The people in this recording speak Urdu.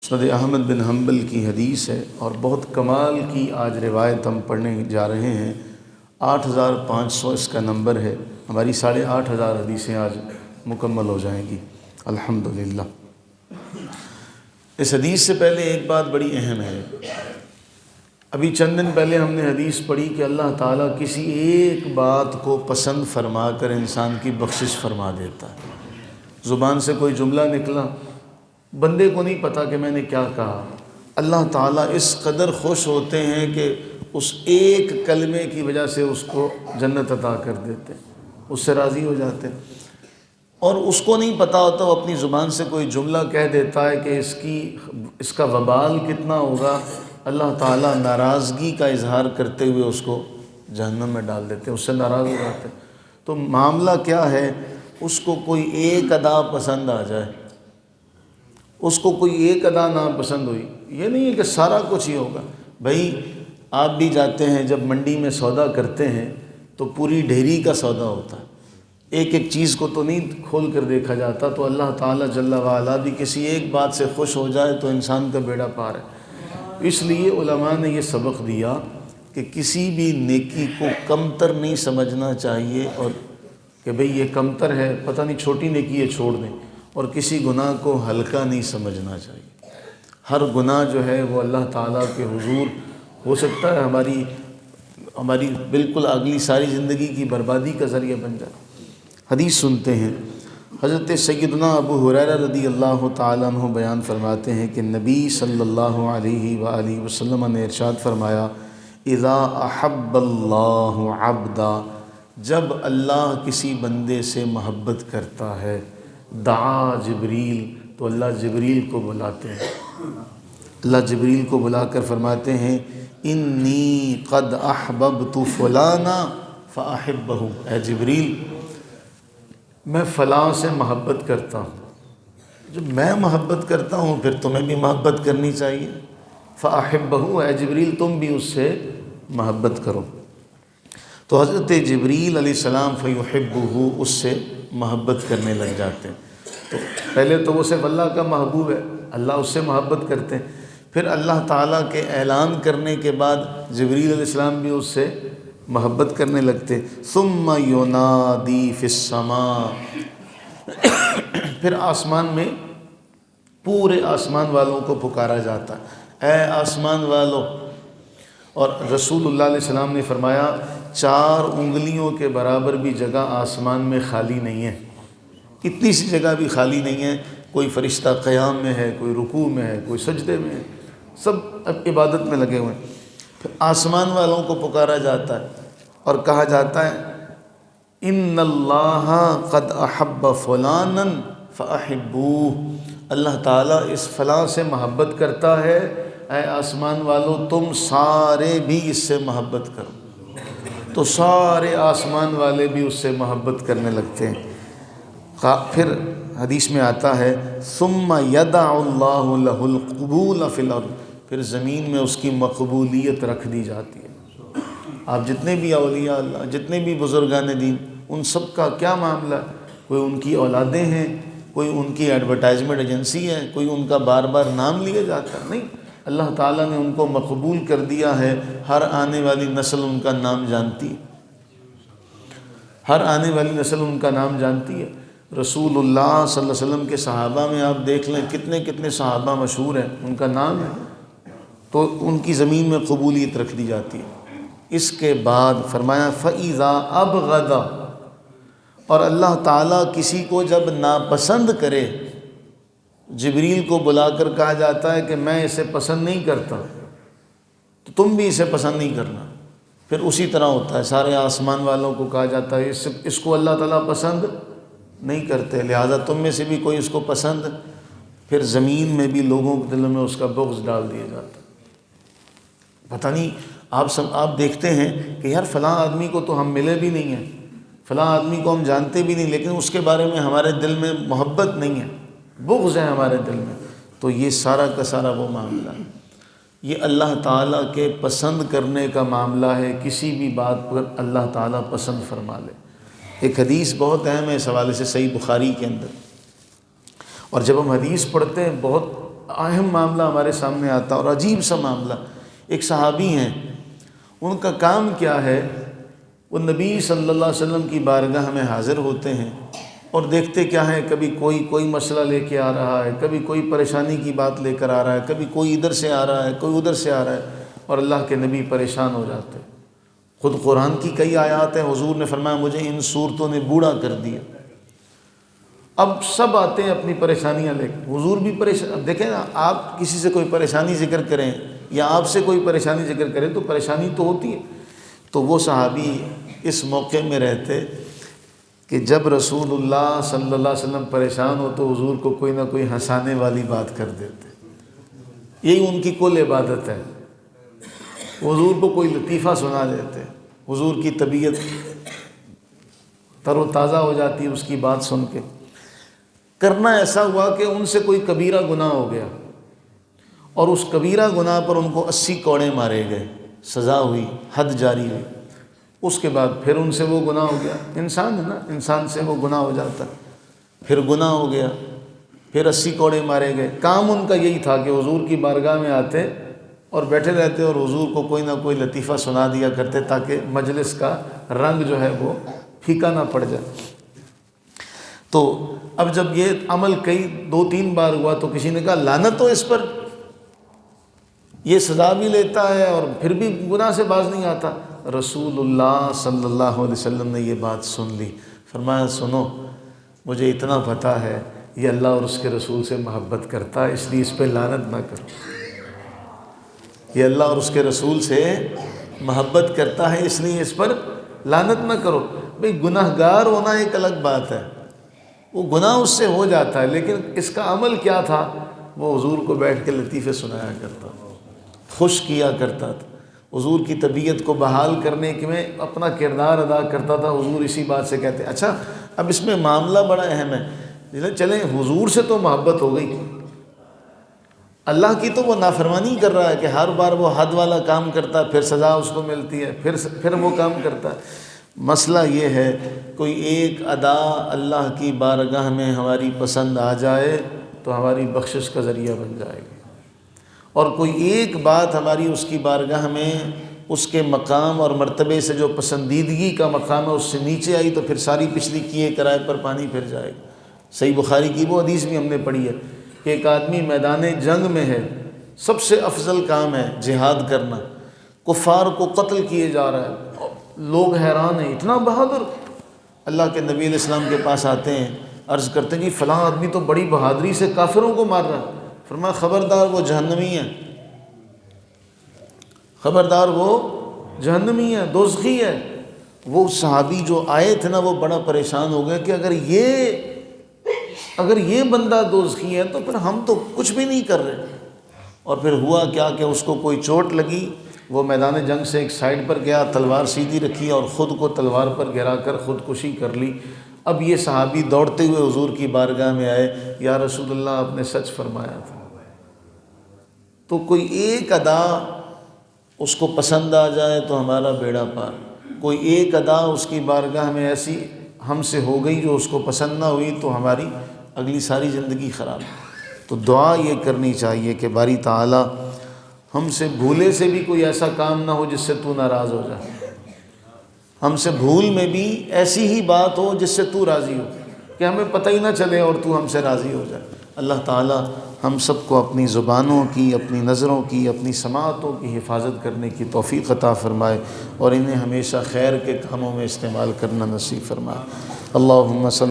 مسند احمد بن حنبل کی حدیث ہے اور بہت کمال کی آج روایت ہم پڑھنے جا رہے ہیں۔ 8500 اس کا نمبر ہے۔ ہماری 8500 حدیثیں آج مکمل ہو جائیں گی الحمدللہ۔ اس حدیث سے پہلے ایک بات بڑی اہم ہے۔ ابھی چند دن پہلے ہم نے حدیث پڑھی کہ اللہ تعالیٰ کسی ایک بات کو پسند فرما کر انسان کی بخشش فرما دیتا ہے۔ زبان سے کوئی جملہ نکلا، بندے کو نہیں پتا کہ میں نے کیا کہا، اللہ تعالیٰ اس قدر خوش ہوتے ہیں کہ اس ایک کلمے کی وجہ سے اس کو جنت عطا کر دیتے ہیں، اس سے راضی ہو جاتے ہیں۔ اور اس کو نہیں پتا ہوتا، وہ اپنی زبان سے کوئی جملہ کہہ دیتا ہے کہ اس کا وبال کتنا ہوگا، اللہ تعالیٰ ناراضگی کا اظہار کرتے ہوئے اس کو جہنم میں ڈال دیتے ہیں، اس سے ناراض ہو جاتے ہیں۔ تو معاملہ کیا ہے، اس کو کوئی ایک ادا پسند آ جائے، اس کو کوئی ایک ادا ناپسند ہوئی، یہ نہیں ہے کہ سارا کچھ ہی ہوگا۔ بھائی آپ بھی جاتے ہیں، جب منڈی میں سودا کرتے ہیں تو پوری ڈھیری کا سودا ہوتا ہے، ایک ایک چیز کو تو نہیں کھول کر دیکھا جاتا۔ تو اللہ تعالیٰ جل وعلا بھی کسی ایک بات سے خوش ہو جائے تو انسان کا بیڑا پار ہے۔ اس لیے علماء نے یہ سبق دیا کہ کسی بھی نیکی کو کمتر نہیں سمجھنا چاہیے، اور کہ بھئی یہ کمتر ہے، پتہ نہیں چھوٹی نیکی ہے چھوڑ دیں، اور کسی گناہ کو ہلکا نہیں سمجھنا چاہیے۔ ہر گناہ جو ہے وہ اللہ تعالیٰ کے حضور ہو سکتا ہے ہماری بالکل اگلی ساری زندگی کی بربادی کا ذریعہ بن جائے۔ حدیث سنتے ہیں، حضرت سیدنا ابو ہریرہ رضی اللہ تعالیٰ عنہ بیان فرماتے ہیں کہ نبی صلی اللہ علیہ وآلہ وسلم نے ارشاد فرمایا، اذا احب اللہ عبدا، جب اللہ کسی بندے سے محبت کرتا ہے، دعا جبریل، تو اللہ جبریل کو بلاتے ہیں، اللہ جبریل کو بلا کر فرماتے ہیں، انی قد احببت فلانا فاحبہ، اے جبریل میں فلاں سے محبت کرتا ہوں، جب میں محبت کرتا ہوں پھر تمہیں بھی محبت کرنی چاہیے، فاحبہ، اے جبریل تم بھی اس سے محبت کرو۔ تو حضرت جبریل علیہ السلام فیحبہ، اس سے محبت کرنے لگ جاتے ہیں۔ تو پہلے تو وہ صرف اللہ کا محبوب ہے، اللہ اس سے محبت کرتے ہیں، پھر اللہ تعالیٰ کے اعلان کرنے کے بعد جبریل علیہ السلام بھی اس سے محبت کرنے لگتے۔ ثم ینادی فی السماء، پھر آسمان میں پورے آسمان والوں کو پکارا جاتا ہے، اے آسمان والوں۔ اور رسول اللہ علیہ السلام نے فرمایا 4 انگلیوں کے برابر بھی جگہ آسمان میں خالی نہیں ہے، اتنی سی جگہ بھی خالی نہیں ہے، کوئی فرشتہ قیام میں ہے، کوئی رکوع میں ہے، کوئی سجدے میں ہے، سب اب عبادت میں لگے ہوئے ہیں۔ پھر آسمان والوں کو پکارا جاتا ہے اور کہا جاتا ہے، ان اللہ قد احب فلانا فاحبوہ، اللہ تعالیٰ اس فلاں سے محبت کرتا ہے، اے آسمان والوں تم سارے بھی اس سے محبت کرو۔ تو سارے آسمان والے بھی اس سے محبت کرنے لگتے ہیں۔ پھر حدیث میں آتا ہے، ثم یدع اللہ لہ القبول فی الارض، پھر زمین میں اس کی مقبولیت رکھ دی جاتی ہے۔ آپ جتنے بھی اولیاء اللہ، جتنے بھی بزرگان دین، ان سب کا کیا معاملہ ہے؟ کوئی ان کی اولادیں ہیں، کوئی ان کی ایڈورٹائزمنٹ ایجنسی ہے، کوئی ان کا بار بار نام لیا جاتا ہے؟ نہیں، اللہ تعالیٰ نے ان کو مقبول کر دیا ہے، ہر آنے والی نسل ان کا نام جانتی ہے، ہر آنے والی نسل ان کا نام جانتی ہے۔ رسول اللہ صلی اللہ علیہ وسلم کے صحابہ میں آپ دیکھ لیں کتنے کتنے صحابہ مشہور ہیں، ان کا نام ہے، تو ان کی زمین میں قبولیت رکھ دی جاتی ہے۔ اس کے بعد فرمایا فَإِذَا أَبْغَضَ، اور اللہ تعالیٰ کسی کو جب ناپسند کرے، جبریل کو بلا کر کہا جاتا ہے کہ میں اسے پسند نہیں کرتا، تو تم بھی اسے پسند نہیں کرنا۔ پھر اسی طرح ہوتا ہے، سارے آسمان والوں کو کہا جاتا ہے اس کو اللہ تعالیٰ پسند نہیں کرتے، لہذا تم میں سے بھی کوئی اس کو پسند، پھر زمین میں بھی لوگوں کے دلوں میں اس کا بغض ڈال دیا جاتا ہے۔ پتہ نہیں آپ دیکھتے ہیں کہ یار فلاں آدمی کو تو ہم ملے بھی نہیں ہیں، فلاں آدمی کو ہم جانتے بھی نہیں، لیکن اس کے بارے میں ہمارے دل میں محبت نہیں ہے، بغض ہے ہمارے دل میں۔ تو یہ سارا کا سارا وہ معاملہ ہے، یہ اللہ تعالیٰ کے پسند کرنے کا معاملہ ہے، کسی بھی بات پر اللہ تعالیٰ پسند فرما لے۔ ایک حدیث بہت اہم ہے اس حوالے سے، صحیح بخاری کے اندر، اور جب ہم حدیث پڑھتے ہیں بہت اہم معاملہ ہمارے سامنے آتا اور عجیب سا معاملہ. ایک صحابی ہیں، ان کا کام کیا ہے، وہ نبی صلی اللہ علیہ وسلم کی بارگاہ میں حاضر ہوتے ہیں اور دیکھتے کیا ہے، کبھی کوئی مسئلہ لے کے آ رہا ہے، کبھی کوئی پریشانی کی بات لے کر آ رہا ہے، کبھی کوئی ادھر سے آ رہا ہے، کوئی ادھر سے آ رہا ہے، اور اللہ کے نبی پریشان ہو جاتے. خود قرآن کی کئی آیات ہیں، حضور نے فرمایا مجھے ان صورتوں نے بوڑھا کر دیا. اب سب آتے ہیں اپنی پریشانیاں لے کے، حضور بھی پریشان. اب دیکھیں نا، آپ کسی سے کوئی پریشانی ذکر کریں یا آپ سے کوئی پریشانی ذکر کریں تو پریشانی تو ہوتی ہے. تو وہ صحابی اس موقع میں رہتے کہ جب رسول اللہ صلی اللہ علیہ وسلم پریشان ہو تو حضور کو کوئی نہ کوئی ہنسانے والی بات کر دیتے. یہی ان کی کل عبادت ہے. حضور کو کوئی لطیفہ سنا دیتے، حضور کی طبیعت تر و تازہ ہو جاتی ہے اس کی بات سن کے. کرنا ایسا ہوا کہ ان سے کوئی کبیرہ گناہ ہو گیا اور اس کبیرہ گناہ پر ان کو 80 کوڑے مارے گئے، سزا ہوئی، حد جاری ہوئی. اس کے بعد پھر ان سے وہ گناہ ہو گیا. انسان ہے نا، انسان سے وہ گناہ ہو جاتا ہے. پھر گناہ ہو گیا، پھر 80 کوڑے مارے گئے. کام ان کا یہی تھا کہ حضور کی بارگاہ میں آتے اور بیٹھے رہتے اور حضور کو کوئی نہ کوئی لطیفہ سنا دیا کرتے تاکہ مجلس کا رنگ جو ہے وہ پھیکا نہ پڑ جائے. تو اب جب یہ عمل کئی 2-3 بار ہوا تو کسی نے کہا لعنت ہو اس پر، یہ سزا بھی لیتا ہے اور پھر بھی گناہ سے باز نہیں آتا. رسول اللہ صلی اللہ علیہ وسلم نے یہ بات سن لی. فرمایا سنو، مجھے اتنا پتہ ہے یہ اللہ اور اس کے رسول سے محبت کرتا ہے، اس لیے اس پہ لعنت نہ کرو. یہ اللہ اور اس کے رسول سے محبت کرتا ہے اس لیے اس پر لعنت نہ کرو. بھئی گناہ گار ہونا ایک الگ بات ہے، وہ گناہ اس سے ہو جاتا ہے، لیکن اس کا عمل کیا تھا، وہ حضور کو بیٹھ کے لطیفے سنایا کرتا تھا، خوش کیا کرتا تھا، حضور کی طبیعت کو بحال کرنے کے میں اپنا کردار ادا کرتا تھا. حضور اسی بات سے کہتے اچھا اب اس میں معاملہ بڑا اہم ہے. چلیں حضور سے تو محبت ہو گئی، اللہ کی تو وہ نافرمانی کر رہا ہے کہ ہر بار وہ حد والا کام کرتا ہے، پھر سزا اس کو ملتی ہے، پھر وہ کام کرتا ہے. مسئلہ یہ ہے کوئی ایک ادا اللہ کی بارگاہ میں ہماری پسند آ جائے تو ہماری بخشش کا ذریعہ بن جائے گی، اور کوئی ایک بات ہماری اس کی بارگاہ میں اس کے مقام اور مرتبے سے جو پسندیدگی کا مقام ہے اس سے نیچے آئی تو پھر ساری پچھلی کیے کرائے پر پانی پھر جائے گا. صحیح بخاری کی وہ حدیث بھی ہم نے پڑھی ہے کہ ایک آدمی میدان جنگ میں ہے، سب سے افضل کام ہے جہاد کرنا، کفار کو قتل کیے جا رہا ہے، لوگ حیران ہیں، اتنا بہادر. اللہ کے نبی علیہ السلام کے پاس آتے ہیں، عرض کرتے ہیں جی فلاں آدمی تو بڑی بہادری سے کافروں کو مار رہا ہے. فرمایا خبردار وہ جہنمی ہے، خبردار وہ جہنمی ہے، دوزخی ہے. وہ صحابی جو آئے تھے نا وہ بڑا پریشان ہو گئے کہ اگر یہ بندہ دوزخی ہے تو پھر ہم تو کچھ بھی نہیں کر رہے. اور پھر ہوا کیا کہ اس کو کوئی چوٹ لگی، وہ میدان جنگ سے ایک سائڈ پر گیا، تلوار سیدھی رکھی اور خود کو تلوار پر گرا کر خودکشی کر لی. اب یہ صحابی دوڑتے ہوئے حضور کی بارگاہ میں آئے، یا رسول اللہ آپ نے سچ فرمایا تھا. تو کوئی ایک ادا اس کو پسند آ جائے تو ہمارا بیڑا پار، کوئی ایک ادا اس کی بارگاہ میں ایسی ہم سے ہو گئی جو اس کو پسند نہ ہوئی تو ہماری اگلی ساری زندگی خراب. تو دعا یہ کرنی چاہیے کہ باری تعالی ہم سے بھولے سے بھی کوئی ایسا کام نہ ہو جس سے تو ناراض ہو جائے، ہم سے بھول میں بھی ایسی ہی بات ہو جس سے تو راضی ہو، کہ ہمیں پتہ ہی نہ چلے اور تو ہم سے راضی ہو جائے. اللہ تعالی ہم سب کو اپنی زبانوں کی، اپنی نظروں کی، اپنی سماعتوں کی حفاظت کرنے کی توفیق عطا فرمائے اور انہیں ہمیشہ خیر کے کاموں میں استعمال کرنا نصیب فرمائے. اللہم صلی